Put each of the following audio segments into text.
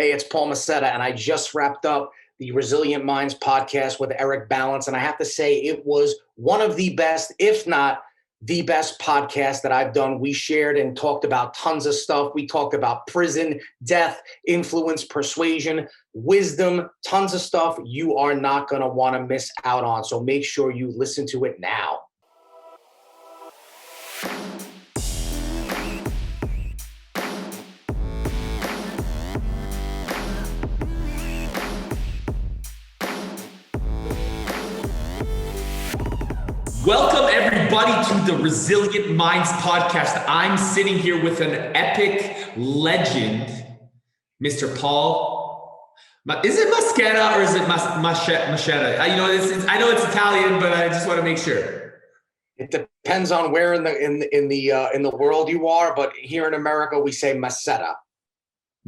Hey, it's Paul Mascetta, and I just wrapped up the Resilient Minds podcast with Eric Balance, and I have to say it was one of the best, if not the best podcast that I've done. We shared and talked about tons of stuff. We talked about prison, death, influence, persuasion, wisdom, tons of stuff you are not going to want to miss out on. So make sure you listen to it now. Welcome everybody to the Resilient Minds podcast. I'm sitting here with an epic legend, Mr. Paul. Is it Mascetta or is it Mascetta? I know it's Italian, but I just want to make sure. It depends on where in the world you are, but here in America we say Mascetta.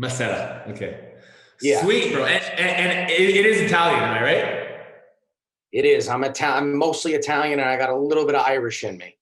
Mascetta. Okay. Yeah. Sweet, bro. And it is Italian, am I right? It is. I'm mostly Italian, and I got a little bit of Irish in me.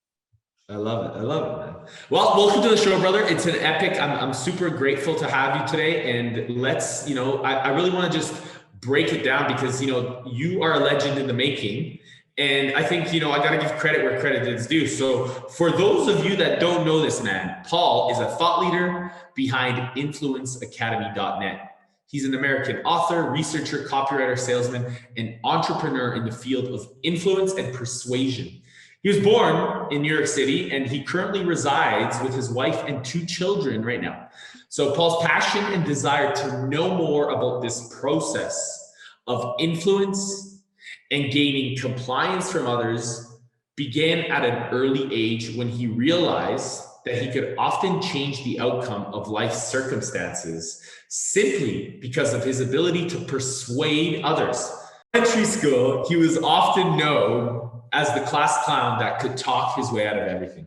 I love it, man. Well, welcome to the show, brother. It's an epic. I'm super grateful to have you today. And let's, I really want to just break it down because, you are a legend in the making. And I think, I got to give credit where credit is due. So for those of you that don't know this man, Paul is a thought leader behind influenceacademy.net. He's an American author, researcher, copywriter, salesman, and entrepreneur in the field of influence and persuasion. He was born in New York City, and he currently resides with his wife and 2 children right now. So Paul's passion and desire to know more about this process of influence and gaining compliance from others began at an early age when he realized that he could often change the outcome of life's circumstances simply because of his ability to persuade others. In elementary school, he was often known as the class clown that could talk his way out of everything.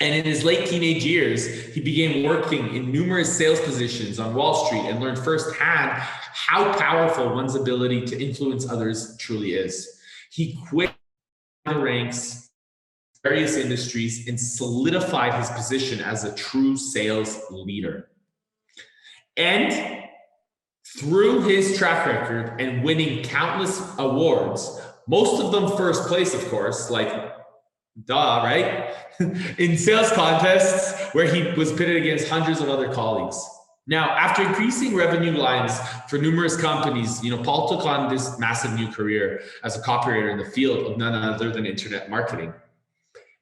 And in his late teenage years, he began working in numerous sales positions on Wall Street and learned firsthand how powerful one's ability to influence others truly is. He quit the ranks, various industries, and solidified his position as a true sales leader. And through his track record and winning countless awards, most of them first place, of course, like right? In sales contests where he was pitted against hundreds of other colleagues. Now, after increasing revenue lines for numerous companies, Paul took on this massive new career as a copywriter in the field of none other than internet marketing,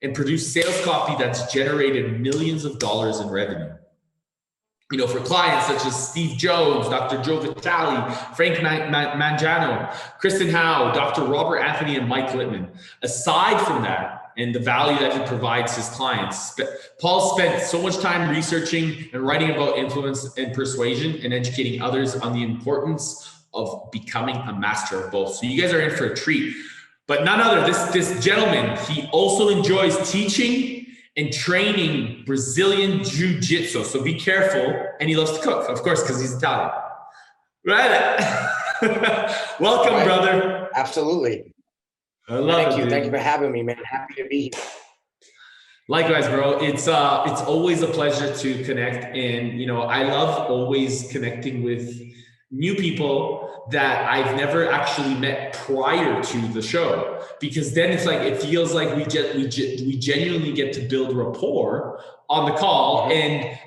and produced sales copy that's generated millions of dollars in revenue. For clients such as Steve Jobs, Dr. Joe Vitale, Frank Mangiano, Kristen Howe, Dr. Robert Anthony, and Mike Littman. Aside from that, and the value that he provides his clients, Paul spent so much time researching and writing about influence and persuasion and educating others on the importance of becoming a master of both. So you guys are in for a treat. But none other, this gentleman, he also enjoys teaching and training Brazilian Jiu-Jitsu. So be careful. And he loves to cook, of course, because he's Italian. Right? Welcome, right, brother. Absolutely. I love Thank you. Dude. Thank you for having me, man. Happy to be here. Likewise, bro. It's always a pleasure to connect. And, I love always connecting with new people that I've never actually met prior to the show, because then it's like, it feels like we genuinely get to build rapport on the call on the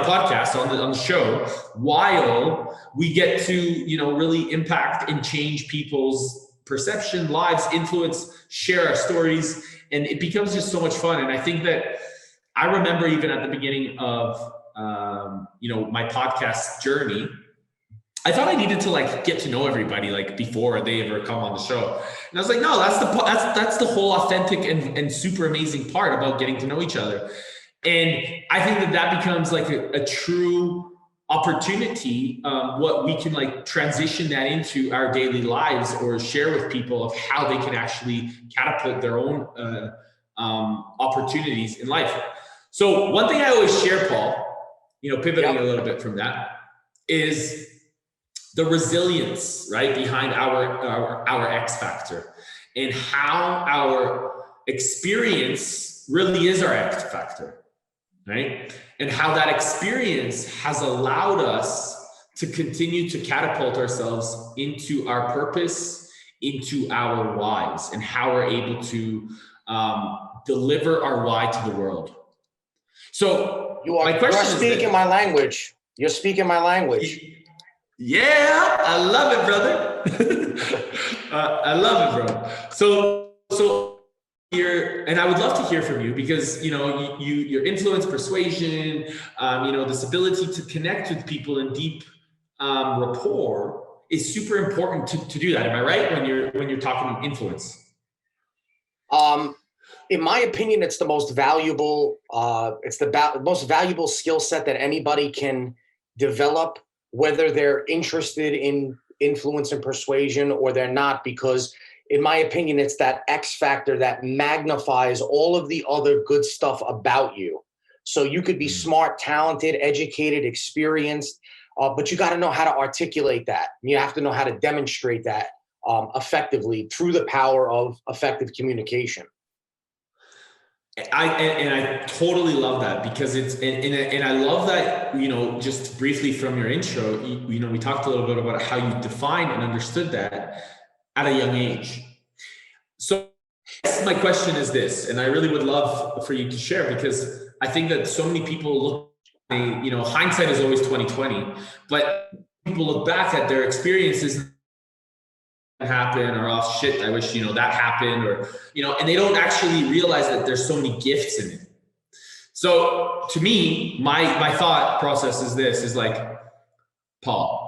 podcast, on the show, while we get to, really impact and change people's perception, lives, influence, share our stories. And it becomes just so much fun. And I think that I remember even at the beginning of, my podcast journey, I thought I needed to get to know everybody before they ever come on the show. And I was like, no, that's the whole authentic and super amazing part about getting to know each other. And I think that becomes a true opportunity, what we can transition that into our daily lives or share with people of how they can actually catapult their own opportunities in life. So one thing I always share, Paul, pivoting a little bit from that, is the resilience, right, behind our X factor, and how our experience really is our X factor, right? And how that experience has allowed us to continue to catapult ourselves into our purpose, into our whys, and how we're able to deliver our why to the world. So you're speaking my language. You're speaking my language. Yeah, I love it, brother. I love it, bro. So here, and I would love to hear from you because your influence, persuasion, this ability to connect with people in deep rapport is super important to do that. Am I right when you're talking influence? In my opinion, it's the most valuable. It's the most valuable skill set that anybody can develop, whether they're interested in influence and persuasion or they're not, because in my opinion, it's that X factor that magnifies all of the other good stuff about you. So you could be smart, talented, educated, experienced, but you got to know how to articulate that. You have to know how to demonstrate that effectively through the power of effective communication. I totally love that because and I love that, just briefly from your intro, we talked a little bit about how you defined and understood that at a young age. So my question is this, and I really would love for you to share, because I think that so many people look, hindsight is always 20/20, but people look back at their experiences happen, or oh shit, I wish that happened, or and they don't actually realize that there's so many gifts in it. So to me, my thought process is like, Paul,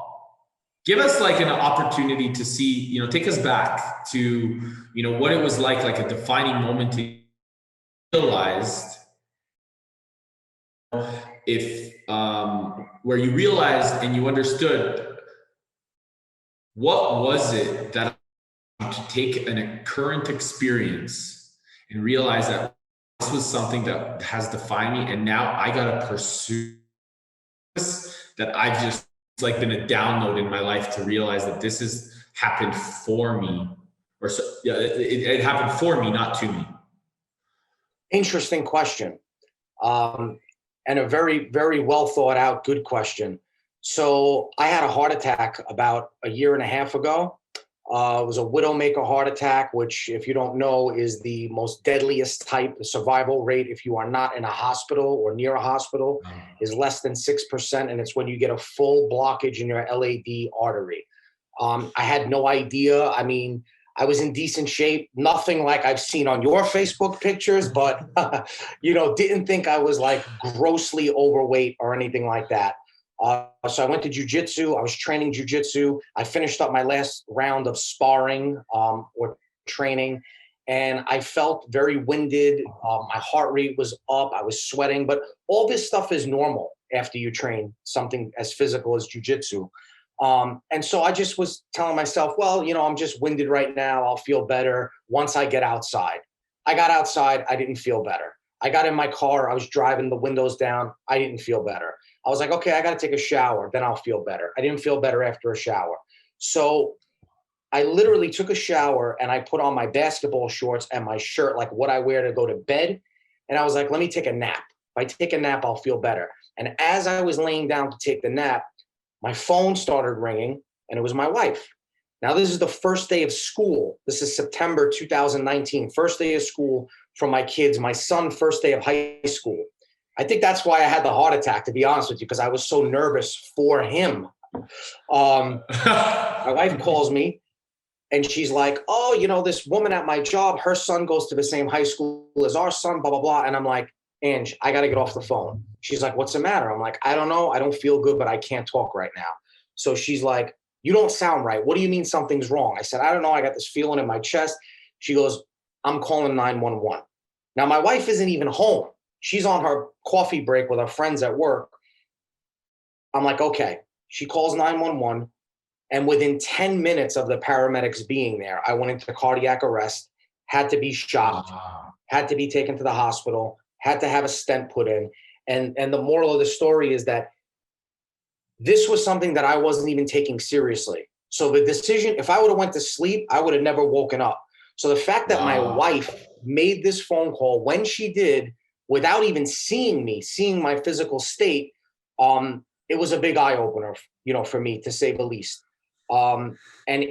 give us like an opportunity to see, take us back to what it was like a defining moment to realized, if where you realized and you understood, what was it that to take a current experience and realize that this was something that has defined me, and now I gotta pursue this, that I've just, it's like been a download in my life to realize that this has happened for me, or so, yeah, it happened for me, not to me. Interesting question, and a very, very well thought out, good question. So I had a heart attack about a year and a half ago. It was a widowmaker heart attack, which, if you don't know, is the most deadliest type. The survival rate, if you are not in a hospital or near a hospital, is less than 6%. And it's when you get a full blockage in your LAD artery. I had no idea. I mean, I was in decent shape, nothing like I've seen on your Facebook pictures, but, didn't think I was like grossly overweight or anything like that. So I went to jiu-jitsu. I was training jiu-jitsu. I finished up my last round of sparring or training, and I felt very winded. My heart rate was up. I was sweating, but all this stuff is normal after you train something as physical as jiu-jitsu. And so I just was telling myself, well, I'm just winded right now. I'll feel better once I get outside. I got outside. I didn't feel better. I got in my car. I was driving the windows down. I didn't feel better. I was like, okay, I got to take a shower. Then I'll feel better. I didn't feel better after a shower. So I literally took a shower and I put on my basketball shorts and my shirt, like what I wear to go to bed. And I was like, let me take a nap. If I take a nap, I'll feel better. And as I was laying down to take the nap, my phone started ringing, and it was my wife. Now, this is the first day of school. This is September 2019, first day of school for my kids. My son, first day of high school. I think that's why I had the heart attack, to be honest with you, because I was so nervous for him. My wife calls me, and she's like, oh, this woman at my job, her son goes to the same high school as our son, blah, blah, blah. And I'm like, Ange, I got to get off the phone. She's like, what's the matter? I'm like, I don't know. I don't feel good, but I can't talk right now. So she's like, you don't sound right. What do you mean something's wrong? I said, I don't know. I got this feeling in my chest. She goes, I'm calling 911. Now, my wife isn't even home. She's on her coffee break with her friends at work. I'm like, okay. She calls 911. And within 10 minutes of the paramedics being there, I went into cardiac arrest, had to be shocked, had to be taken to the hospital, had to have a stent put in. And the moral of the story is that this was something that I wasn't even taking seriously. So the decision, if I would have went to sleep, I would have never woken up. So the fact that my wife made this phone call when she did, without even seeing me, seeing my physical state, it was a big eye opener, for me, to say the least. And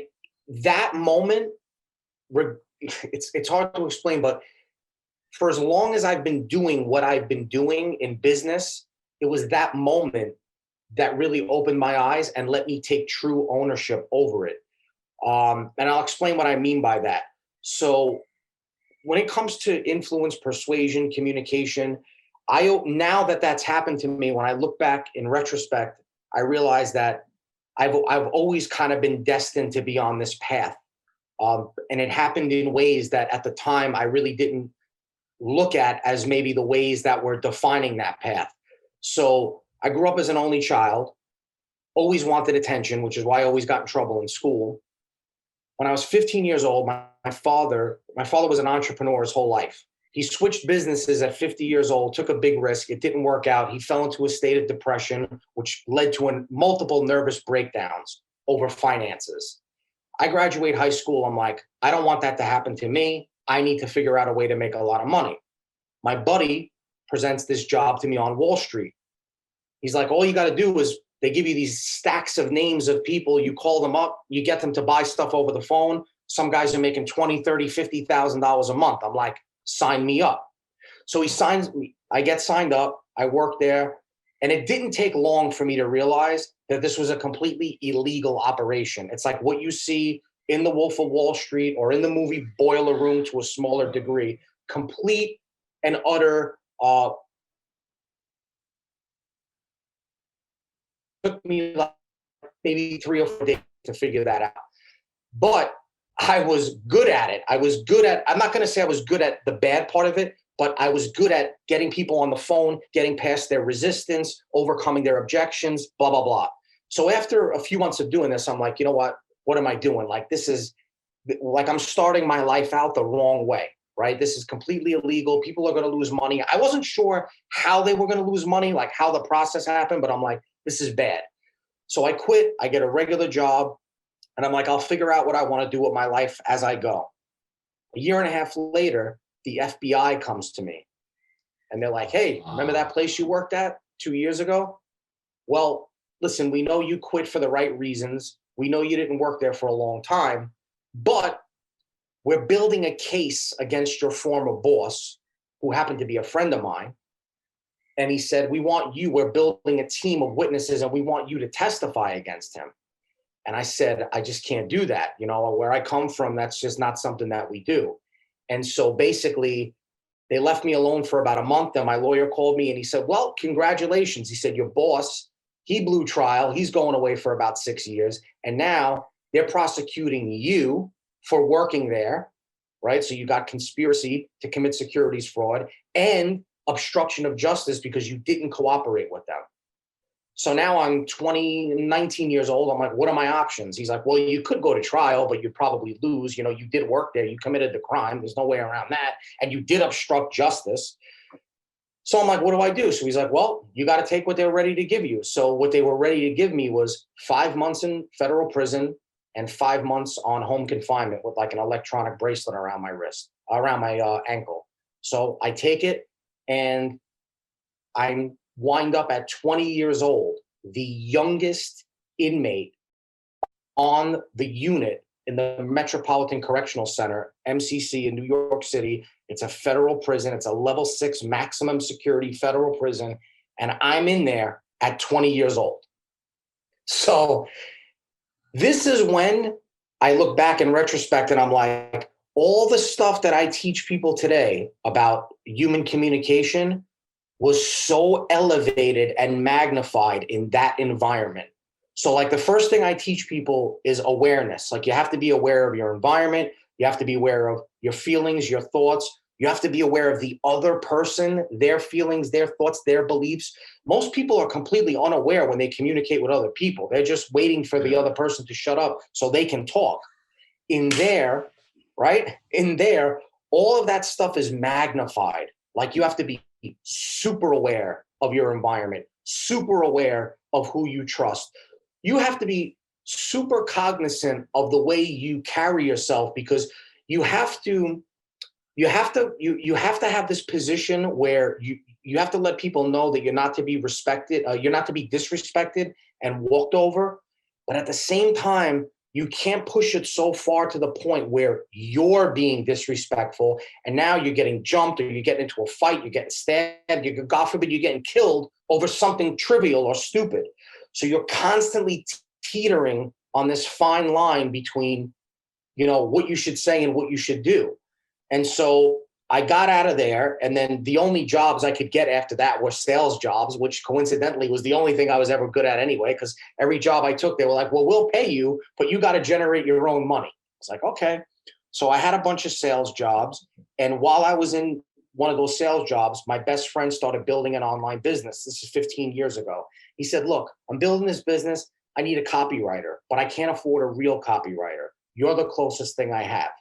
that moment, it's hard to explain, but for as long as I've been doing what I've been doing in business, it was that moment that really opened my eyes and let me take true ownership over it. And I'll explain what I mean by that. So when it comes to influence, persuasion, communication, now that that's happened to me, when I look back in retrospect, I realize that I've always kind of been destined to be on this path. And it happened in ways that at the time I really didn't look at as maybe the ways that were defining that path. So I grew up as an only child, always wanted attention, which is why I always got in trouble in school. When I was 15 years old, my father was an entrepreneur his whole life. He switched businesses at 50 years old, took a big risk. It didn't work out. He fell into a state of depression, which led to multiple nervous breakdowns over finances. I graduate high school. I'm like, I don't want that to happen to me. I need to figure out a way to make a lot of money. My buddy presents this job to me on Wall Street. He's like, all you got to do is they give you these stacks of names of people. You call them up, you get them to buy stuff over the phone. Some guys are making $20,000, $30,000, $50,000 a month. I'm like, sign me up. So he signs me. I get signed up. I work there. And it didn't take long for me to realize that this was a completely illegal operation. It's like what you see in The Wolf of Wall Street or in the movie Boiler Room to a smaller degree. Complete and utter. Took me like maybe 3 or 4 days to figure that out. But I was good at it. I'm not going to say I was good at the bad part of it, but I was good at getting people on the phone, getting past their resistance, overcoming their objections, blah, blah, blah. So after a few months of doing this, I'm like, you know what? What am I doing? Like, this is like I'm starting my life out the wrong way, right? This is completely illegal. People are going to lose money. I wasn't sure how they were going to lose money, like how the process happened, but I'm like, this is bad. So I quit. I get a regular job. And I'm like, I'll figure out what I want to do with my life as I go. A year and a half later, the FBI comes to me. And they're like, hey, remember that place you worked at 2 years ago? Well, listen, we know you quit for the right reasons. We know you didn't work there for a long time. But we're building a case against your former boss, who happened to be a friend of mine. And he said, we're building a team of witnesses, and we want you to testify against him. And I said, I just can't do that. Where I come from, that's just not something that we do. And so basically, they left me alone for about a month. And my lawyer called me and he said, well, congratulations. He said, your boss, he blew trial. He's going away for about 6 years. And now they're prosecuting you for working there, right? So you got conspiracy to commit securities fraud and obstruction of justice because you didn't cooperate with them. So now I'm 19 years old. I'm like, what are my options? He's like, well, you could go to trial, but you'd probably lose. You did work there. You committed the crime. There's no way around that. And you did obstruct justice. So I'm like, what do I do? So he's like, well, you got to take what they're ready to give you. So what they were ready to give me was 5 months in federal prison and 5 months on home confinement with like an electronic bracelet around my wrist, around my ankle. So I take it and I'm wind up at 20 years old, the youngest inmate on the unit in the Metropolitan Correctional Center, MCC in New York City. It's a federal prison. It's a level 6 maximum security federal prison. And I'm in there at 20 years old. So this is when I look back in retrospect and I'm like, all the stuff that I teach people today about human communication was so elevated and magnified in that environment. So like the first thing I teach people is awareness. Like you have to be aware of your environment. You have to be aware of your feelings, your thoughts. You have to be aware of the other person, their feelings, their thoughts, their beliefs. Most people are completely unaware when they communicate with other people. They're just waiting for the other person to shut up so they can talk. In there, right? In there, all of that stuff is magnified. Like you have to be super aware of your environment, super aware of who you trust. You have to be super cognizant of the way you carry yourself because you have to have this position where you have to let people know that you're not to be respected, you're not to be disrespected and walked over. But at the same time, you can't push it so far to the point where you're being disrespectful and now you're getting jumped or you get into a fight, you're getting stabbed, God forbid, you're getting killed over something trivial or stupid. So you're constantly teetering on this fine line between, what you should say and what you should do. And so I got out of there, and then the only jobs I could get after that were sales jobs, which coincidentally was the only thing I was ever good at anyway, because every job I took, they were like, well, we'll pay you, but you got to generate your own money. It's like, okay. So I had a bunch of sales jobs. And while I was in one of those sales jobs, my best friend started building an online business. This is 15 years ago. He said, look, I'm building this business. I need a copywriter, but I can't afford a real copywriter. You're the closest thing I have.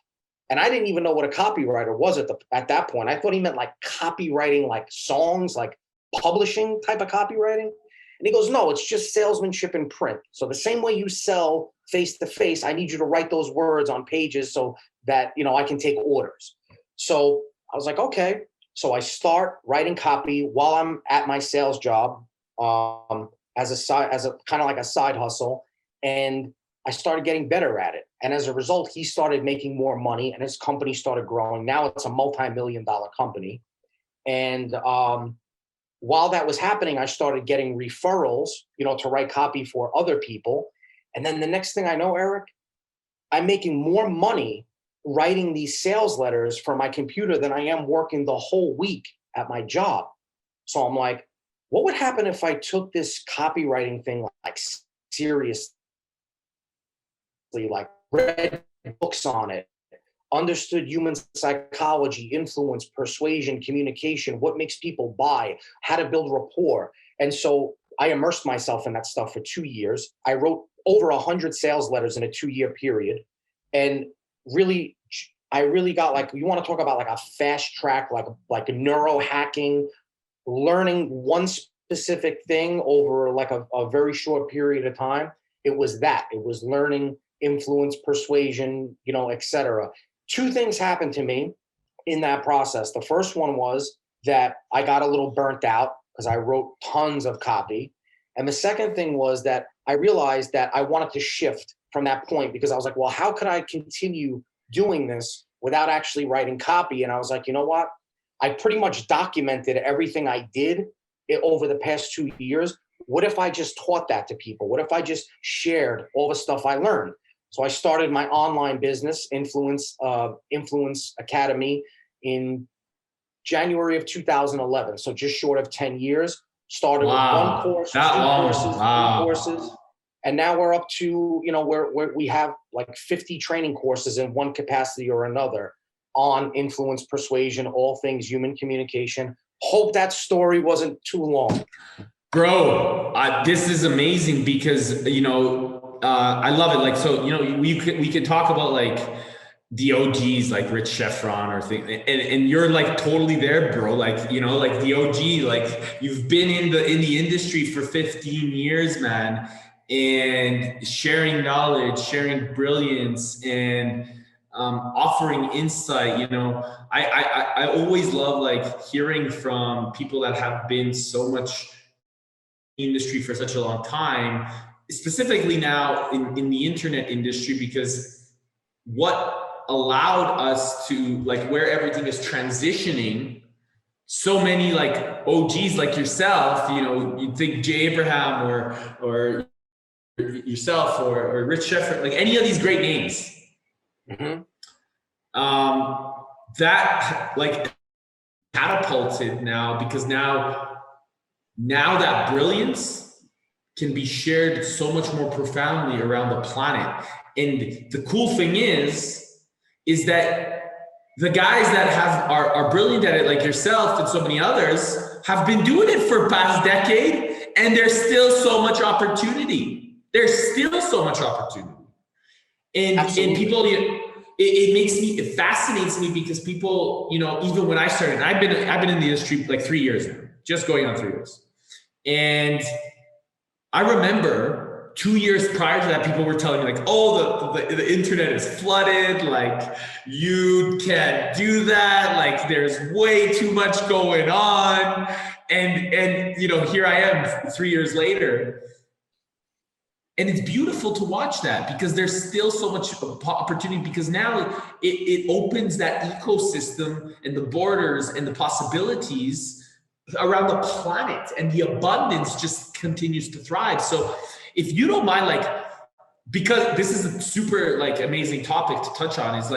And I didn't even know what a copywriter was at that point. I thought he meant like copywriting, like songs, like publishing type of copywriting. And he goes, no, it's just salesmanship in print. So the same way you sell face to face, I need you to write those words on pages so that, I can take orders. So I was like, okay. So I start writing copy while I'm at my sales job as a kind of like a side hustle. And I started getting better at it. And as a result, he started making more money and his company started growing. Now it's a multi-million-dollar company. And while that was happening, I started getting referrals, to write copy for other people. And then the next thing I know, Eric, I'm making more money writing these sales letters for my computer than I am working the whole week at my job. So I'm like, what would happen if I took this copywriting thing like seriously? Like read books on it, understood human psychology, influence, persuasion, communication, what makes people buy, how to build rapport. And so I immersed myself in that stuff for 2 years. I wrote over 100 sales letters in a 2-year period. And I really got, like, you want to talk about like a fast track, like neuro hacking, learning one specific thing over like a very short period of time. It was learning influence, persuasion, et cetera. 2 things happened to me in that process. The first one was that I got a little burnt out because I wrote tons of copy. And the second thing was that I realized that I wanted to shift from that point because I was like, well, how could I continue doing this without actually writing copy? And I was like, you know what? I pretty much documented everything I did over the past 2 years. What if I just taught that to people? What if I just shared all the stuff I learned? So I started my online business, Influence Academy, in January of 2011. So just short of 10 years. Started with 1 course, 2 courses, 3 courses. And now we're up to, we have like 50 training courses in one capacity or another on influence, persuasion, all things human communication. Hope that story wasn't too long. Bro, this is amazing because, I love it. Like, so, we could talk about like the OGs, like Rich Sheffron or things, and you're like totally there, bro. Like, like the OG, like you've been in the industry for 15 years, man, and sharing knowledge, sharing brilliance, and offering insight. I always love like hearing from people that have been so much industry for such a long time, specifically now in the internet industry, because what allowed us to, like, where everything is transitioning, so many like OGs like yourself, you think Jay Abraham or yourself or Rich Sheffron, like any of these great names, that like catapulted now, because now that brilliance can be shared so much more profoundly around the planet. And the cool thing is that the guys that are brilliant at it, like yourself and so many others, have been doing it for past decade, and there's still so much opportunity. And people, it fascinates me because people, even when I started, I've been in the industry like 3 years now, just going on 3 years. And I remember 2 years prior to that, people were telling me like, oh, the internet is flooded. Like, you can't do that. Like, there's way too much going on. And here I am 3 years later. And it's beautiful to watch that because there's still so much opportunity, because now it opens that ecosystem and the borders and the possibilities around the planet, and the abundance just continues to thrive. So if you don't mind, because this is a super amazing topic to touch on, is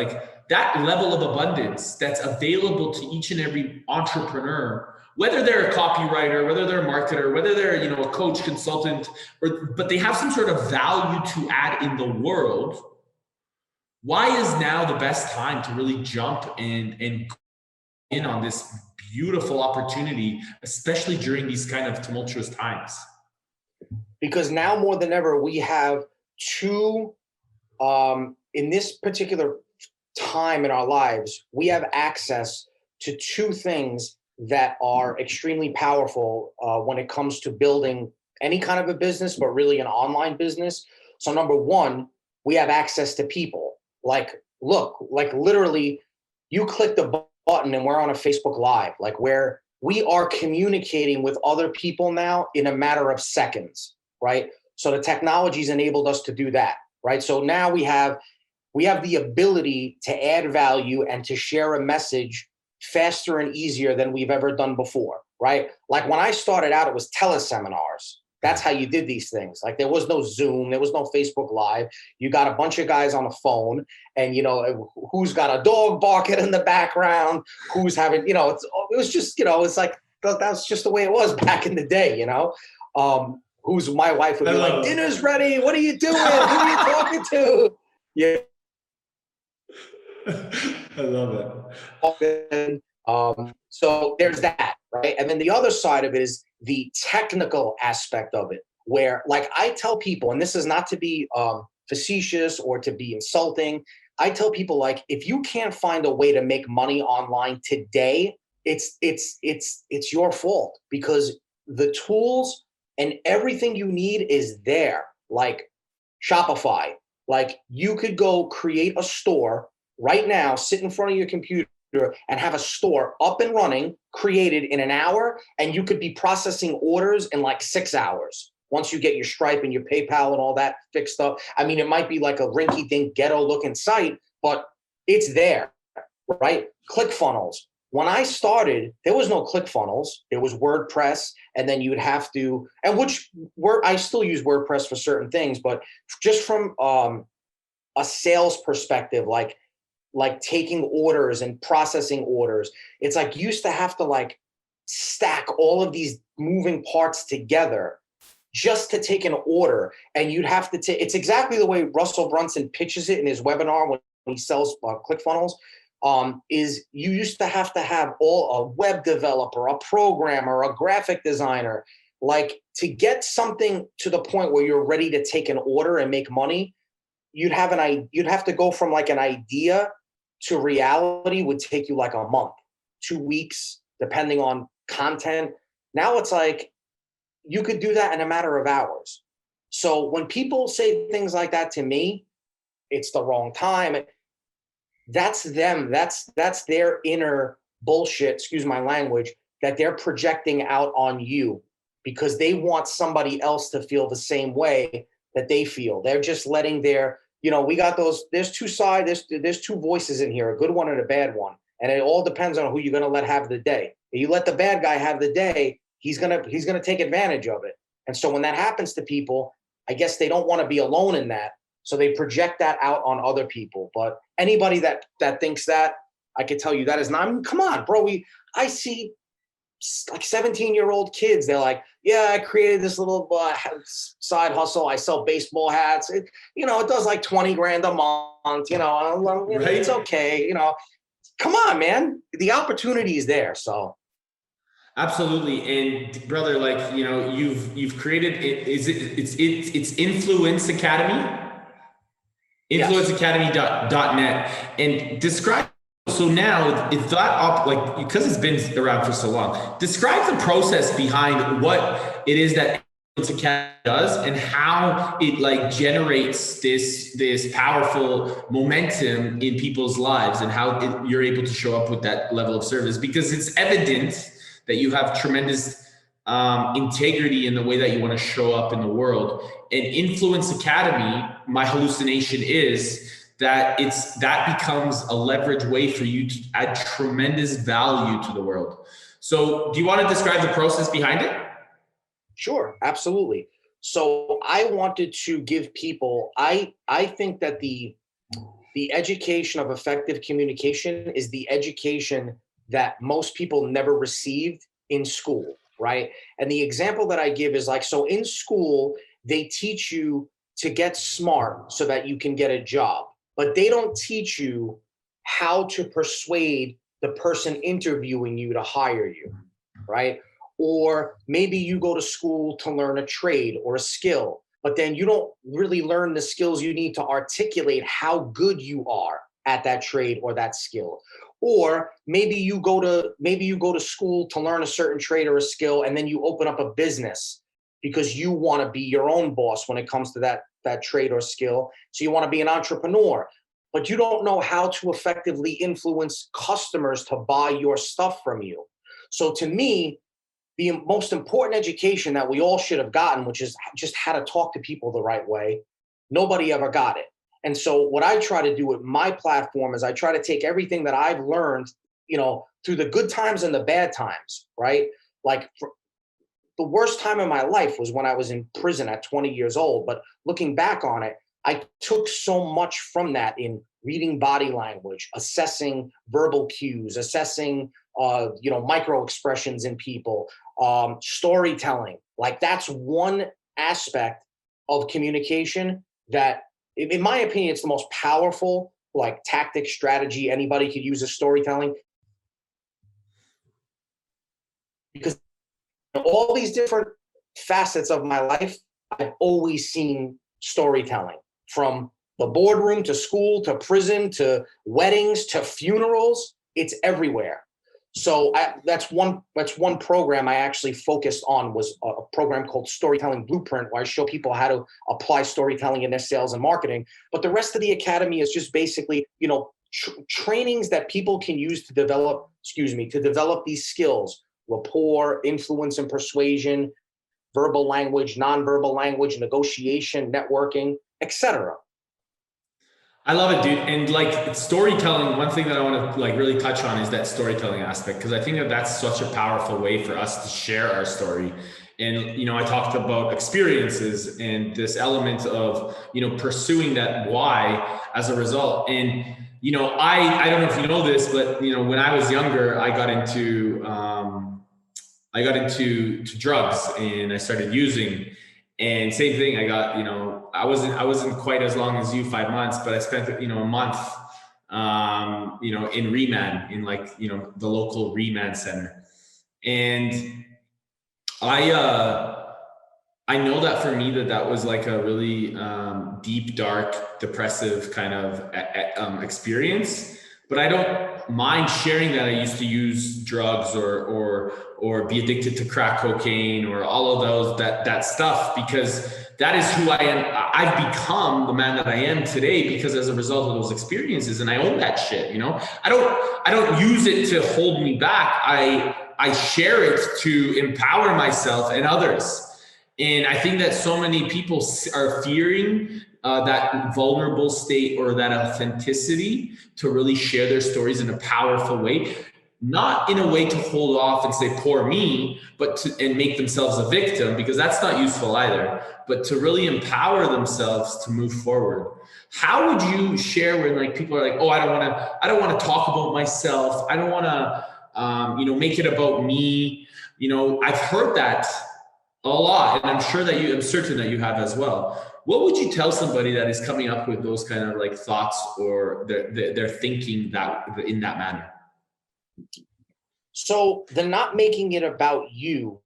that level of abundance that's available to each and every entrepreneur, whether they're a copywriter, whether they're a marketer, whether they're a coach, consultant, but they have some sort of value to add in the world. Why is now the best time to really jump and in on this beautiful opportunity, especially during these kind of tumultuous times? Because now more than ever, we have two, in this particular time in our lives, we have access to two things that are extremely powerful when it comes to building any kind of a business, but really an online business. So number one, we have access to people. Literally, you click the button and we're on a Facebook Live, where we are communicating with other people now in a matter of seconds, right? So the technology's enabled us to do that, right? So now we have the ability to add value and to share a message faster and easier than we've ever done before, right? Like when I started out, it was teleseminars. That's how you did these things. There was no Zoom, there was no Facebook Live. You got a bunch of guys on the phone, and who's got a dog barking in the background, who's having, it was just, it's that's just the way it was back in the day, who's my wife would be like, dinner's ready. What are you doing? Who are you talking to? Yeah. I love it. So there's that, right? And then the other side of it is the technical aspect of it, where I tell people, and this is not to be facetious or to be insulting, I tell people if you can't find a way to make money online today, it's your fault, because the tools and everything you need is there. Like Shopify, you could go create a store right now, sit in front of your computer and have a store up and running, created in an hour, and you could be processing orders in 6 hours. Once you get your Stripe and your PayPal and all that fixed up. I mean, it might be like a rinky-dink ghetto looking site, but it's there, right? ClickFunnels. When I started, there was no ClickFunnels. There was WordPress, and then you'd have to, I still use WordPress for certain things, but just from a sales perspective, like taking orders and processing orders, it's you used to have to stack all of these moving parts together just to take an order. And you'd have to it's exactly the way Russell Brunson pitches it in his webinar when he sells ClickFunnels, is you used to have all a web developer, a programmer, a graphic designer, to get something to the point where you're ready to take an order and make money. You'd have to go from an idea to reality would take you a month, 2 weeks, depending on content. Now it's you could do that in a matter of hours. So when people say things like that to me, it's the wrong time. That's them. That's their inner bullshit, excuse my language, that they're projecting out on you because they want somebody else to feel the same way that they feel. They're just letting we got those, there's two sides, there's two voices in here, a good one and a bad one. And it all depends on who you're going to let have the day. If you let the bad guy have the day, he's going to take advantage of it. And so when that happens to people, I guess they don't want to be alone in that. So they project that out on other people. But anybody that thinks that, I can tell you that is not, I mean, come on, bro. I see 17-year-old kids. They're like, yeah, I created this little side hustle. I sell baseball hats. It does 20 grand a month, right. It's okay. Come on, man. The opportunity is there. So. Absolutely. And brother, you've created it's Influence Academy, influenceacademy.net, and describe. So now it's that because it's been around for so long, describe the process behind what it is that Influence Academy does and how it generates this powerful momentum in people's lives, and how you're able to show up with that level of service, because it's evident that you have tremendous integrity in the way that you want to show up in the world. And Influence Academy, my hallucination is that that becomes a leverage way for you to add tremendous value to the world. So do you want to describe the process behind it? Sure, absolutely. So I wanted to give people, I think that the education of effective communication is the education that most people never received in school, right? And the example that I give is like, so in school, they teach you to get smart so that you can get a job, but they don't teach you how to persuade the person interviewing you to hire you, right? Or maybe you go to school to learn a trade or a skill, but then you don't really learn the skills you need to articulate how good you are at that trade or that skill. Or maybe you go to school to learn a certain trade or a skill, and then you open up a business because you want to be your own boss when it comes to that trade or skill. So you want to be an entrepreneur, but you don't know how to effectively influence customers to buy your stuff from you. So to me, the most important education that we all should have gotten, which is just how to talk to people the right way, nobody ever got it. And so what I try to do with my platform is I try to take everything that I've learned, through the good times and the bad times, right? Like the worst time in my life was when I was in prison at 20 years old. But looking back on it, I took so much from that in reading body language, assessing verbal cues, assessing micro expressions in people, storytelling. Like that's one aspect of communication that, in my opinion, it's the most powerful like tactic, strategy anybody could use, is storytelling. Because all these different facets of my life, I've always seen storytelling, from the boardroom to school to prison to weddings to funerals. It's everywhere. So that's one program I actually focused on, was a program called Storytelling Blueprint, where I show people how to apply storytelling in their sales and marketing. But the rest of the academy is just basically, trainings that people can use to develop these skills: rapport, influence and persuasion, verbal language, nonverbal language, negotiation, networking, etc. I love it, dude. And like storytelling, one thing that I want to like really touch on is that storytelling aspect, because I think that that's such a powerful way for us to share our story. And, I talked about experiences and this element of, pursuing that why as a result. And, I don't know if you know this, but, when I was younger, I got into drugs, and I started using. And same thing, I got, I wasn't quite as long as you, 5 months, but I spent, a month, in remand, in like, the local remand center. And I know that for me, that was like a really deep, dark, depressive kind of experience. But I don't mind sharing that I used to use drugs or be addicted to crack cocaine or all of those that stuff, because that is who I am. I've become the man that I am today because as a result of those experiences, and I own that shit. I don't use it to hold me back. I share it to empower myself and others. And I think that so many people are fearing that vulnerable state or that authenticity to really share their stories in a powerful way, not in a way to hold off and say, poor me, and make themselves a victim, because that's not useful either, but to really empower themselves to move forward. How would you share when like people are like, oh, I don't want to talk about myself. I don't want to, make it about me. I've heard that a lot, and I'm certain that you have as well. What would you tell somebody that is coming up with those kind of like thoughts, or they're thinking that in that manner? So the not making it about you,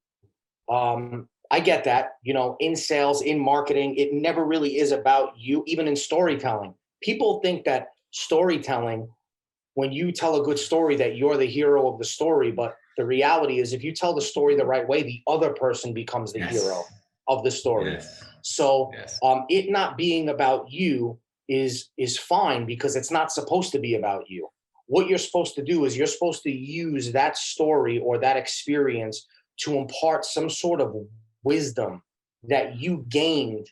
I get that, in sales, in marketing, it never really is about you. Even in storytelling, people think that storytelling, when you tell a good story, that you're the hero of the story. But the reality is, if you tell the story the right way, the other person becomes the hero of the story. Yes. So it not being about you is fine, because it's not supposed to be about you. what you're supposed to do is you're supposed to use that story or that experience to impart some sort of wisdom that you gained.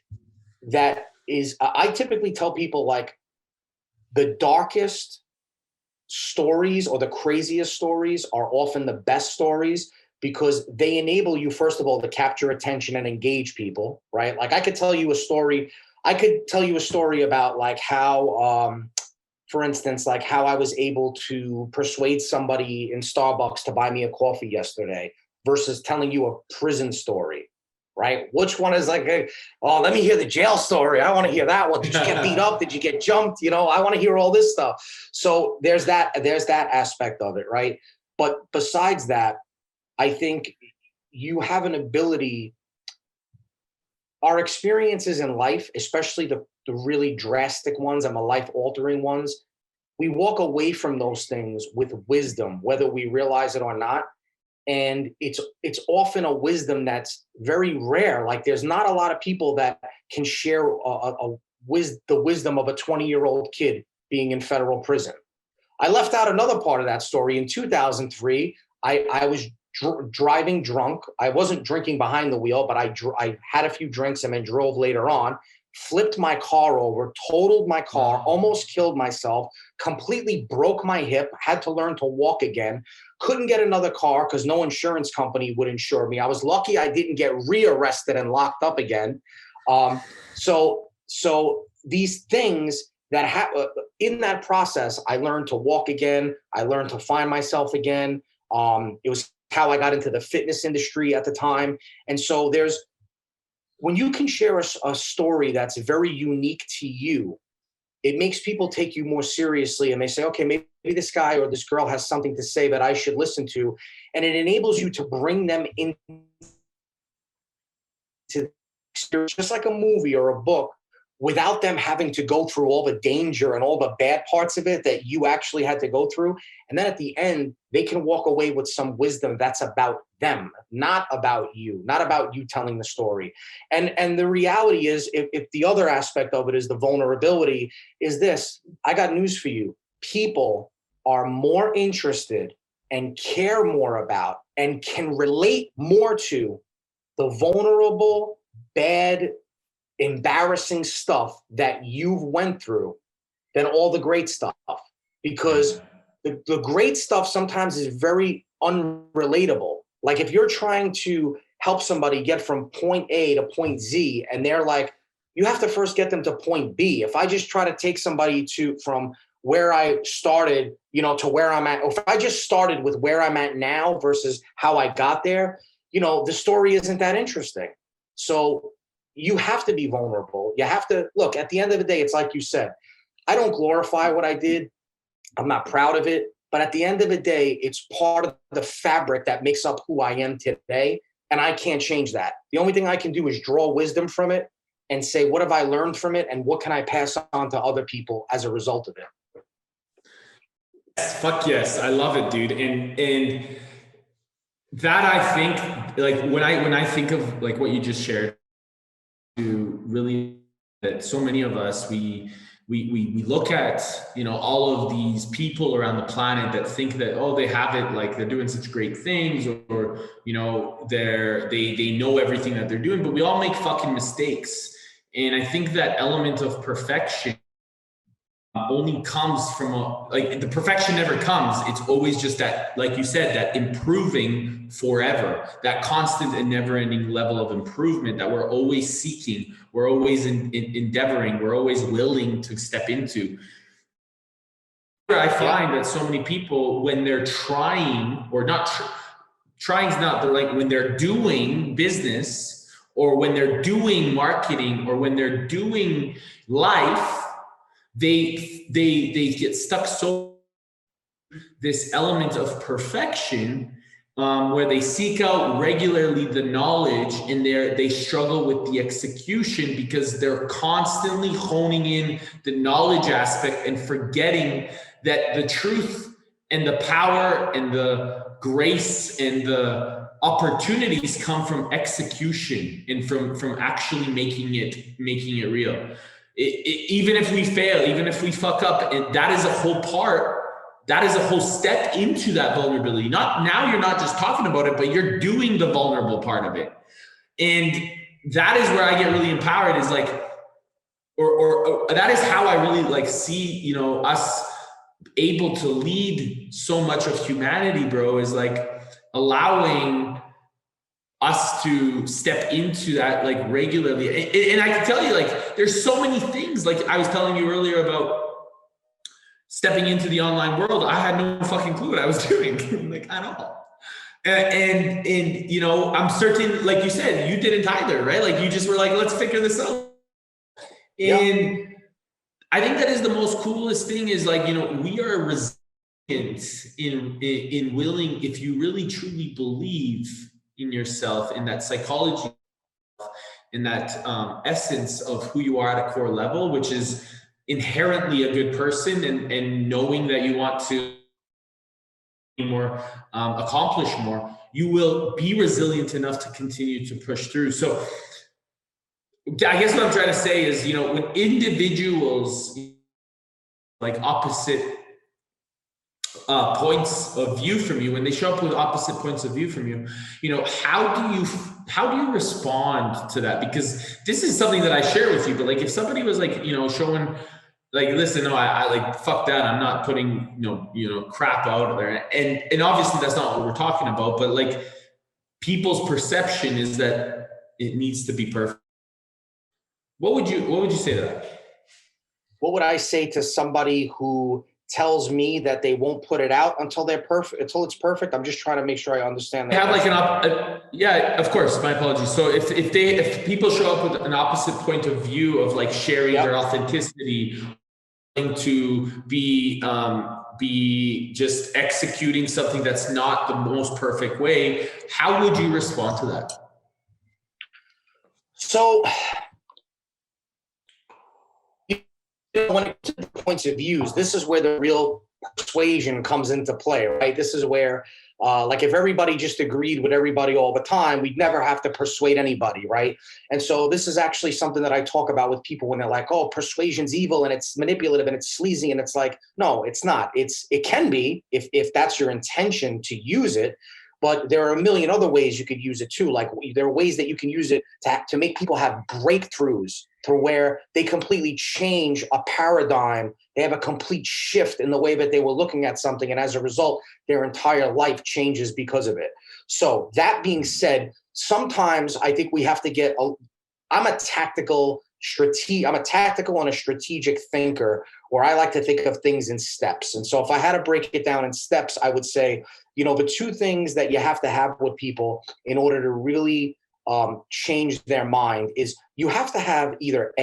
That is, I typically tell people, like, the darkest stories or the craziest stories are often the best stories, because they enable you, first of all, to capture attention and engage people, right? Like, I could tell you a story. I could tell you a story about, like, how, for instance, like how I was able to persuade somebody in Starbucks to buy me a coffee yesterday, versus telling you a prison story, right? Which one is like, hey, oh, let me hear the jail story. I want to hear that one. Did you get beat up? Did you get jumped? I want to hear all this stuff. So there's that aspect of it, right? But besides that, I think you have an ability, our experiences in life, especially the really drastic ones and the life altering ones, we walk away from those things with wisdom, whether we realize it or not. And it's often a wisdom that's very rare. Like, there's not a lot of people that can share the wisdom of a 20-year-old kid being in federal prison. I left out another part of that story. In 2003, I was driving drunk. I wasn't drinking behind the wheel, but I had a few drinks and then drove later on, flipped my car over, totaled my car, almost killed myself, completely broke my hip, had to learn to walk again, couldn't get another car because no insurance company would insure me. I was lucky I didn't get rearrested and locked up again. So these things that in that process, I learned to walk again. I learned to find myself again. It was how I got into the fitness industry at the time. And so when you can share a story that's very unique to you, it makes people take you more seriously, and they say, okay, maybe this guy or this girl has something to say that I should listen to. And it enables you to bring them into just like a movie or a book, without them having to go through all the danger and all the bad parts of it that you actually had to go through. And then at the end, they can walk away with some wisdom that's about them, not about you telling the story. And the reality is, if the other aspect of it is the vulnerability, is this: I got news for you. People are more interested and care more about and can relate more to the vulnerable, bad, embarrassing stuff that you've went through than all the great stuff. Because the great stuff sometimes is very unrelatable. Like, if you're trying to help somebody get from point A to point Z, and they're like, you have to first get them to point B. If I just try to take somebody from where I started, to where I'm at, or if I just started with where I'm at now versus how I got there, the story isn't that interesting. So you have to be vulnerable. You have to look, at the end of the day, it's like you said, I don't glorify what I did. I'm not proud of it. But at the end of the day, it's part of the fabric that makes up who I am today. And I can't change that. The only thing I can do is draw wisdom from it and say, what have I learned from it? And what can I pass on to other people as a result of it? Fuck yes. I love it, dude. And that, I think, like, when I think of like what you just shared, to really, that so many of us, we look at, all of these people around the planet that think that, oh, they have it, like they're doing such great things, or they know everything that they're doing, but we all make fucking mistakes. And I think that element of perfection only comes from the perfection never comes. It's always just that, like you said, that improving forever, that constant and never ending level of improvement that we're always seeking, we're always endeavoring, we're always willing to step into. I find that so many people, when they're trying, or not trying's not, they're like, when they're doing business, or when they're doing marketing, or when they're doing life, they get stuck so this element of perfection, where they seek out regularly the knowledge, and they struggle with the execution because they're constantly honing in the knowledge aspect and forgetting that the truth and the power and the grace and the opportunities come from execution and from actually making it real. Even if we fail, even if we fuck up, and that is a whole part that is a whole step into that vulnerability. Not now, you're not just talking about it, but you're doing the vulnerable part of it. And that is where I get really empowered, is like, or that is how I really like see, you know, us able to lead so much of humanity, bro, is like allowing us to step into that like regularly. And I can tell you, like, there's so many things, like I was telling you earlier about stepping into the online world. I had no fucking clue what I was doing, like at all. And you know, I'm certain, like you said, you didn't either, right? Like you just were like, let's figure this out. And I think that is the most coolest thing, is like, you know, we are resilient in willing, if you really truly believe in yourself, in that psychology, in that essence of who you are at a core level, which is inherently a good person, and knowing that you want to be more, accomplish more, you will be resilient enough to continue to push through. So I guess what I'm trying to say is, you know, when individuals like opposite points of view from you, when they show up with opposite points of view from you, you know, how do you respond to that? Because this is something that I share with you, but like if somebody was like, you know, showing like, listen, no, I like, fuck that, I'm not putting, you know, crap out there. And obviously that's not what we're talking about, but like people's perception is that it needs to be perfect. What would you say to that? What would I say to somebody who tells me that they won't put it out until they're perfect, until it's perfect? I'm just trying to make sure I understand that. Have like yeah, of course, my apologies. So if people show up with an opposite point of view of like sharing their authenticity, to be just executing something that's not the most perfect way, how would you respond to that? So when it comes to points of views, this is where the real persuasion comes into play, right? This is where, like, if everybody just agreed with everybody all the time, we'd never have to persuade anybody, right? And so this is actually something that I talk about with people when they're like, oh, persuasion's evil and it's manipulative and it's sleazy. And it's like, no, it's not. It can be if that's your intention to use it. But there are a million other ways you could use it too. Like there are ways that you can use it to make people have breakthroughs, to where they completely change a paradigm. They have a complete shift in the way that they were looking at something. And as a result, their entire life changes because of it. So that being said, sometimes I think we have to get, I'm a tactical and a strategic thinker, where I like to think of things in steps. And so if I had to break it down in steps, I would say, you know, the two things that you have to have with people in order to really change their mind is you have to have either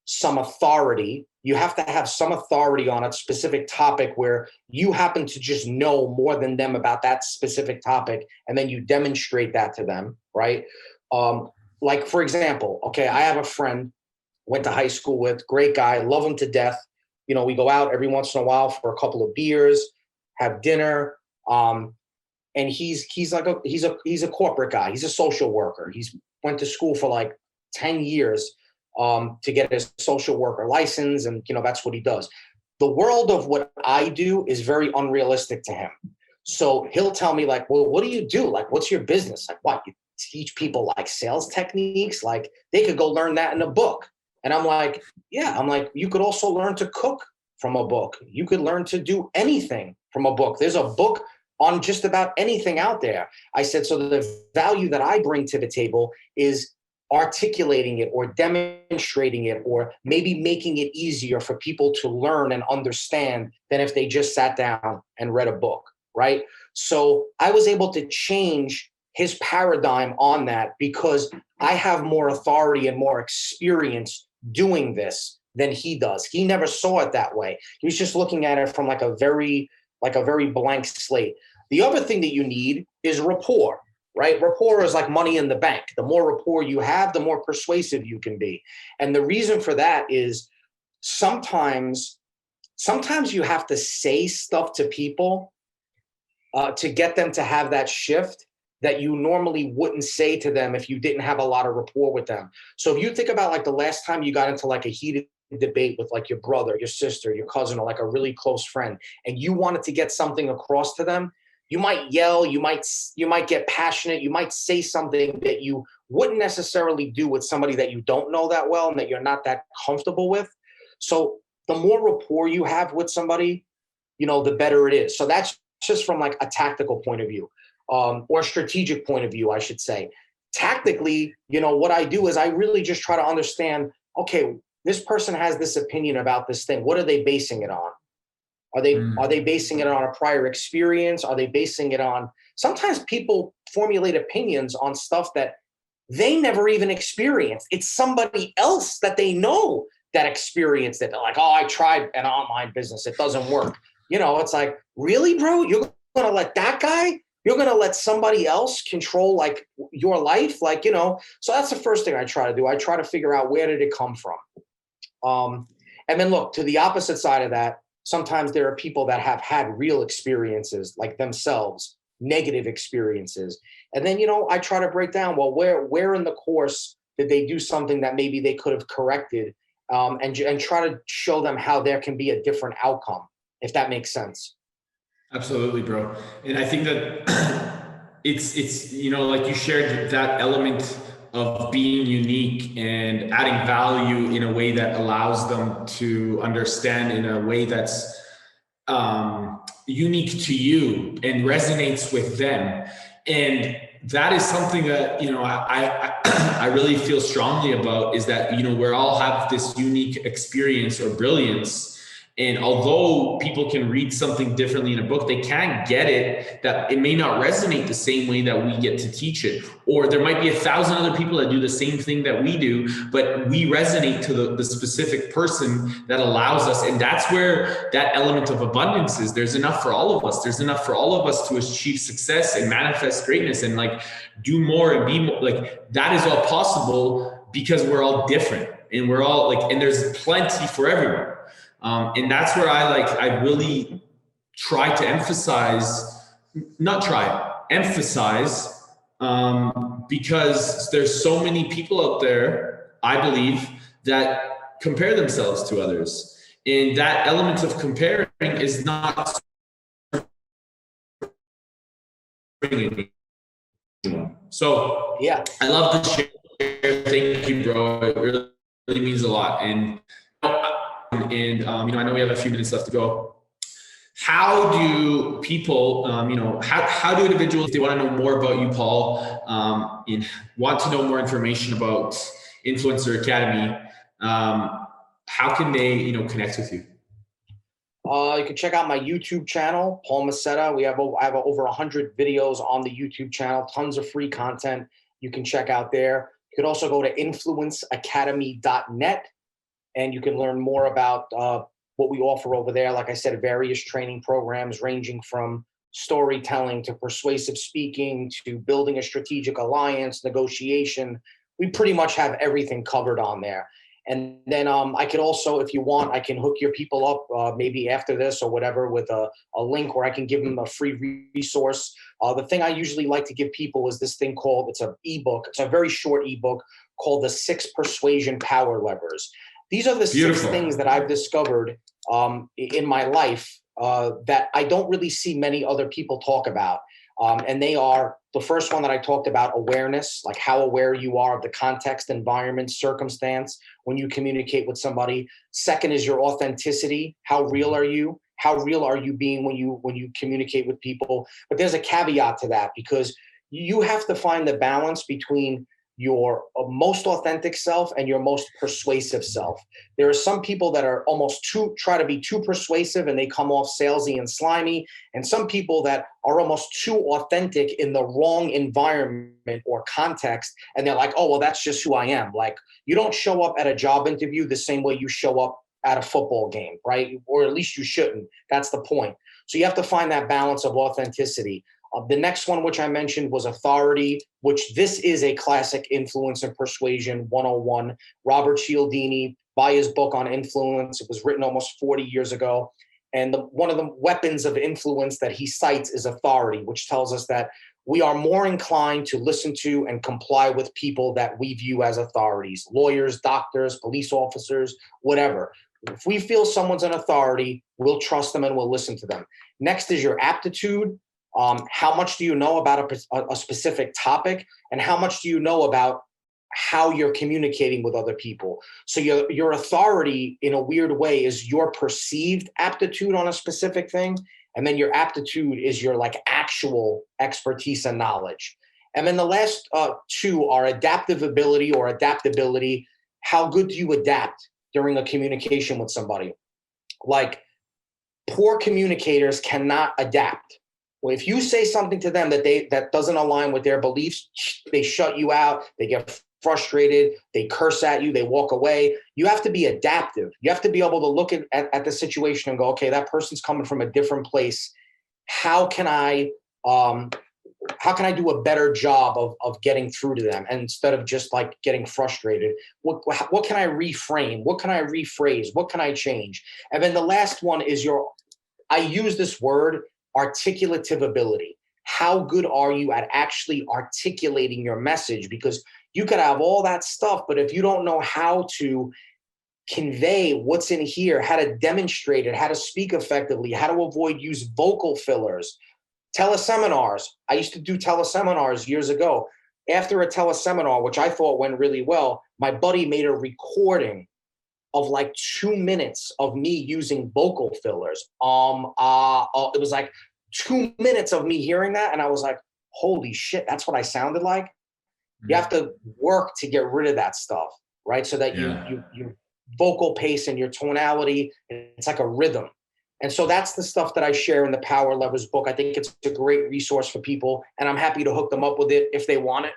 some authority. You have to have some authority on a specific topic where you happen to just know more than them about that specific topic, and then you demonstrate that to them, right? Like, for example, okay, I have a friend, went to high school with, great guy, love him to death. You know, we go out every once in a while for a couple of beers, have dinner. And he's a corporate guy. He's a social worker. He's went to school for like 10 years to get his social worker license. And, you know, that's what he does. The world of what I do is very unrealistic to him. So he'll tell me like, well, what do you do? Like, what's your business? Like, what? You teach people like sales techniques? Like, they could go learn that in a book. And I'm like, yeah, you could also learn to cook from a book. You could learn to do anything from a book. There's a book on just about anything out there. I said, so the value that I bring to the table is articulating it or demonstrating it, or maybe making it easier for people to learn and understand than if they just sat down and read a book, right? So I was able to change his paradigm on that because I have more authority and more experience doing this than he does. He never saw it that way. He was just looking at it from like a very blank slate. The other thing that you need is rapport, right? Rapport is like money in the bank. The more rapport you have, the more persuasive you can be. And the reason for that is sometimes you have to say stuff to people to get them to have that shift that you normally wouldn't say to them if you didn't have a lot of rapport with them. So if you think about like the last time you got into like a heated debate with like your brother, your sister, your cousin, or like a really close friend, and you wanted to get something across to them, you might yell, you might get passionate, you might say something that you wouldn't necessarily do with somebody that you don't know that well and that you're not that comfortable with. So the more rapport you have with somebody, the better it is. So that's just from like a tactical point of view, or strategic point of view, I should say. Tactically, what I do is I really just try to understand, okay, this person has this opinion about this thing. What are they basing it on? Are they basing it on a prior experience? Are they basing it on, sometimes people formulate opinions on stuff that they never even experienced. It's somebody else that they know that experienced it. They're like, oh, I tried an online business. It doesn't work. It's like, really, bro? You're going to let that guy? You're going to let somebody else control like your life? So that's the first thing I try to do. I try to figure out, where did it come from? And then look, to the opposite side of that, sometimes there are people that have had real experiences like themselves, negative experiences. And then, I try to break down, well, where in the course did they do something that maybe they could have corrected, and try to show them how there can be a different outcome, if that makes sense. Absolutely, bro. And I think that it's like you shared that element of being unique and adding value in a way that allows them to understand in a way that's unique to you and resonates with them. And that is something that, I really feel strongly about, is that, we all have this unique experience or brilliance. And although people can read something differently in a book, they can't get it, that it may not resonate the same way that we get to teach it. Or there might be 1,000 other people that do the same thing that we do, but we resonate to the specific person that allows us. And that's where that element of abundance is. There's enough for all of us. There's enough for all of us to achieve success and manifest greatness and like do more and be more. Like that is all possible because we're all different and we're all like, and there's plenty for everyone. And that's where I really try to emphasize, because there's so many people out there, I believe, that compare themselves to others. And that element of comparing is not. So yeah, I love the share. Thank you, bro. It really means a lot. And I know we have a few minutes left to go. How do people, how do individuals, if they want to know more about you, Paul, and want to know more information about Influencer Academy, how can they, connect with you? You can check out my YouTube channel, Paul Mascetta. I have over 100 videos on the YouTube channel, tons of free content you can check out there. You could also go to influenceacademy.net. And you can learn more about what we offer over there. Like I said, various training programs ranging from storytelling to persuasive speaking to building a strategic alliance, negotiation. We pretty much have everything covered on there. And then I could also, if you want, I can hook your people up maybe after this or whatever with a link where I can give them a free resource. The thing I usually like to give people is this thing called, it's an ebook. It's a very short ebook called The 6 Persuasion Power Levers. These are the Beautiful. 6 things that I've discovered in my life that I don't really see many other people talk about. And they are, the first one that I talked about, awareness, like how aware you are of the context, environment, circumstance when you communicate with somebody. Second is your authenticity. How real are you? How real are you being when you communicate with people? But there's a caveat to that, because you have to find the balance between your most authentic self and your most persuasive self. There are some people that are try to be too persuasive and they come off salesy and slimy. And some people that are almost too authentic in the wrong environment or context. And they're like, oh, well, that's just who I am. Like, you don't show up at a job interview the same way you show up at a football game, right? Or at least you shouldn't. That's the point. So you have to find that balance of authenticity. The next one, which I mentioned, was authority, which this is a classic influence and persuasion 101. Robert Cialdini, by his book on influence, it was written almost 40 years ago. And one of the weapons of influence that he cites is authority, which tells us that we are more inclined to listen to and comply with people that we view as authorities, lawyers, doctors, police officers, whatever. If we feel someone's an authority, we'll trust them and we'll listen to them. Next is your aptitude. How much do you know about a specific topic, and how much do you know about how you're communicating with other people? So your authority, in a weird way, is your perceived aptitude on a specific thing, and then your aptitude is your like actual expertise and knowledge. And then the last two are adaptive ability or adaptability. How good do you adapt during a communication with somebody? Like, poor communicators cannot adapt. Well, if you say something to them that doesn't align with their beliefs, they shut you out, they get frustrated, they curse at you, they walk away. You have to be adaptive. You have to be able to look at the situation and go, okay, that person's coming from a different place. How can I do a better job of getting through to them? And instead of just like getting frustrated, what can I reframe? What can I rephrase? What can I change? And then the last one is I use this word, articulative ability. How good are you at actually articulating your message? Because you could have all that stuff, but if you don't know how to convey what's in here, how to demonstrate it, how to speak effectively, how to avoid use vocal fillers. Teleseminars. I used to do teleseminars years ago. After a teleseminar, which I thought went really well, my buddy made a recording of like 2 minutes of me using vocal fillers. It was like 2 minutes of me hearing that, and I was like, holy shit, that's what I sounded like. Mm-hmm. You have to work to get rid of that stuff, right? So that your vocal pace and your tonality, it's like a rhythm. And so that's the stuff that I share in the Power Levers book. I think it's a great resource for people, and I'm happy to hook them up with it if they want it.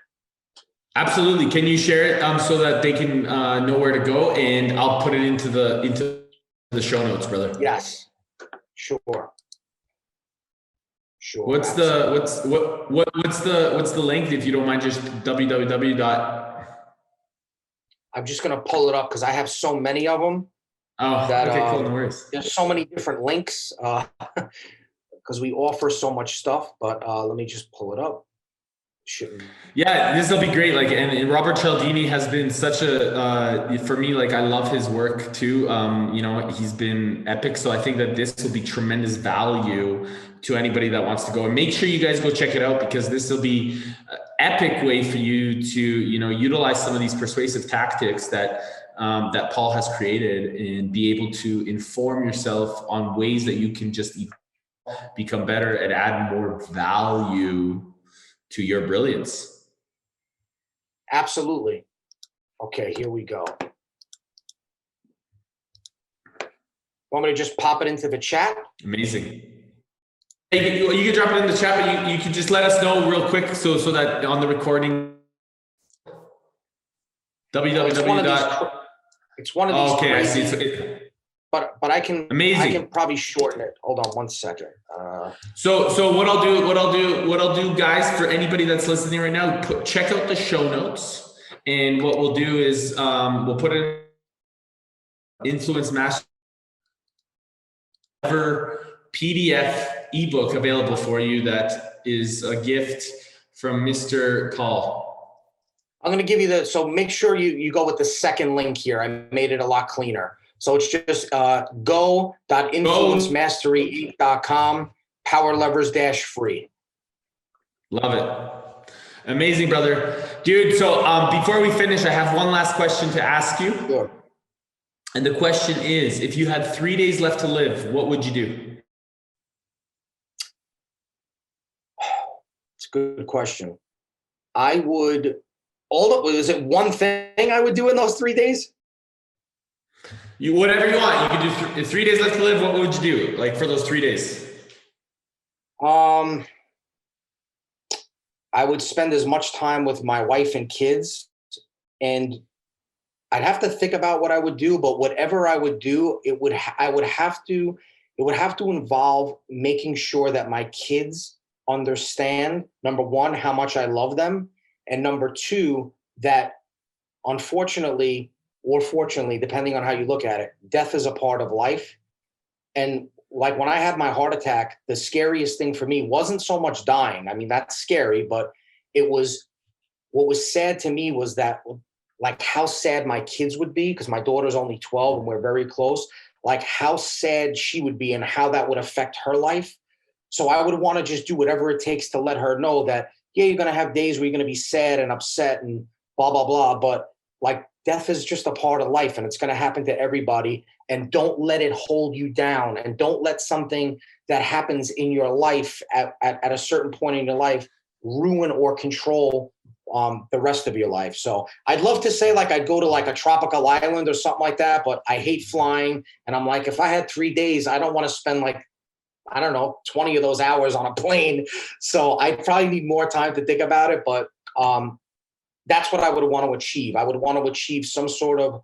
Absolutely. Can you share it so that they can know where to go? And I'll put it into the show notes, brother. Yes, sure. What's the link, if you don't mind? Just www. I'm just gonna pull it up because I have so many of them. Okay, cool. No worries. There's so many different links because we offer so much stuff. But let me just pull it up. Yeah, this will be great. Like, and Robert Cialdini has been such a for me. Like, I love his work too. He's been epic. So I think that this will be tremendous value to anybody that wants to go. And make sure you guys go check it out, because this will be an epic way for you to utilize some of these persuasive tactics that Paul has created, and be able to inform yourself on ways that you can just become better and add more value to your brilliance. Absolutely. Okay, here we go. Want me to just pop it into the chat? Amazing. Hey, you can drop it in the chat, but you can just let us know real quick so that on the recording. www. It's one of these. Okay, crazy, I see. But I can. Amazing. I can probably shorten it. Hold on one second. So what I'll do, guys, for anybody that's listening right now, check out the show notes, and what we'll do is we'll put it in Influence Master PDF ebook available for you. That is a gift from Mr. Call. I'm going to give you so make sure you go with the second link here. I made it a lot cleaner. So it's just go.influencemastery8.com, power levers -free. Love it. Amazing, brother. Dude, so before we finish, I have one last question to ask you. Sure. And the question is, if you had 3 days left to live, what would you do? It's a good question. I would, is it one thing I would do in those 3 days? Whatever you want. You could do 3 days left to live. What would you do, like, for those 3 days? I would spend as much time with my wife and kids, and I'd have to think about what I would do. But whatever I would do, it would have to involve making sure that my kids understand, number one, how much I love them, and number two, that unfortunately, or fortunately, depending on how you look at it, death is a part of life. And like when I had my heart attack, the scariest thing for me wasn't so much dying. I mean, that's scary, but it was, what was sad to me was that, like, how sad my kids would be, because my daughter's only 12 and we're very close, like how sad she would be and how that would affect her life. So I would want to just do whatever it takes to let her know that, yeah, you're going to have days where you're going to be sad and upset and blah, blah, blah. But like, death is just a part of life and it's going to happen to everybody. And don't let it hold you down. And don't let something that happens in your life at a certain point in your life ruin or control the rest of your life. So I'd love to say like I'd go to like a tropical island or something like that, but I hate flying. And I'm like, if I had 3 days, I don't want to spend like, I don't know, 20 of those hours on a plane. So I probably need more time to think about it. But that's what I would want to achieve. I would want to achieve some sort of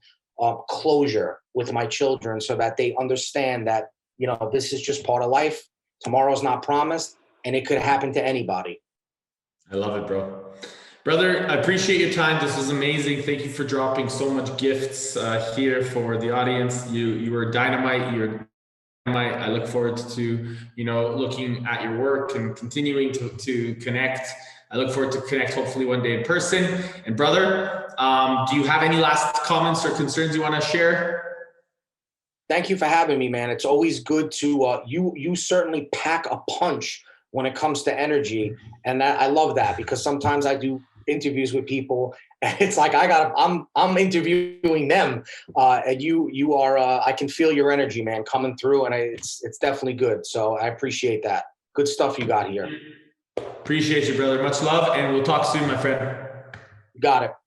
closure with my children so that they understand that, you know, this is just part of life. Tomorrow's not promised and it could happen to anybody. I love it, bro. Brother, I appreciate your time. This was amazing. Thank you for dropping so much gifts here for the audience. You were dynamite. You're dynamite. I look forward to, you know, looking at your work and continuing to connect. I look forward to connect hopefully one day in person. And brother, do you have any last comments or concerns you want to share? Thank you for having me, man. It's always good to, you certainly pack a punch when it comes to energy. And I love that, because sometimes I do interviews with people and it's like, I'm interviewing them. And you are, I can feel your energy, man, coming through, and it's definitely good. So I appreciate that. Good stuff you got here. Appreciate you, brother. Much love, and we'll talk soon, my friend. Got it.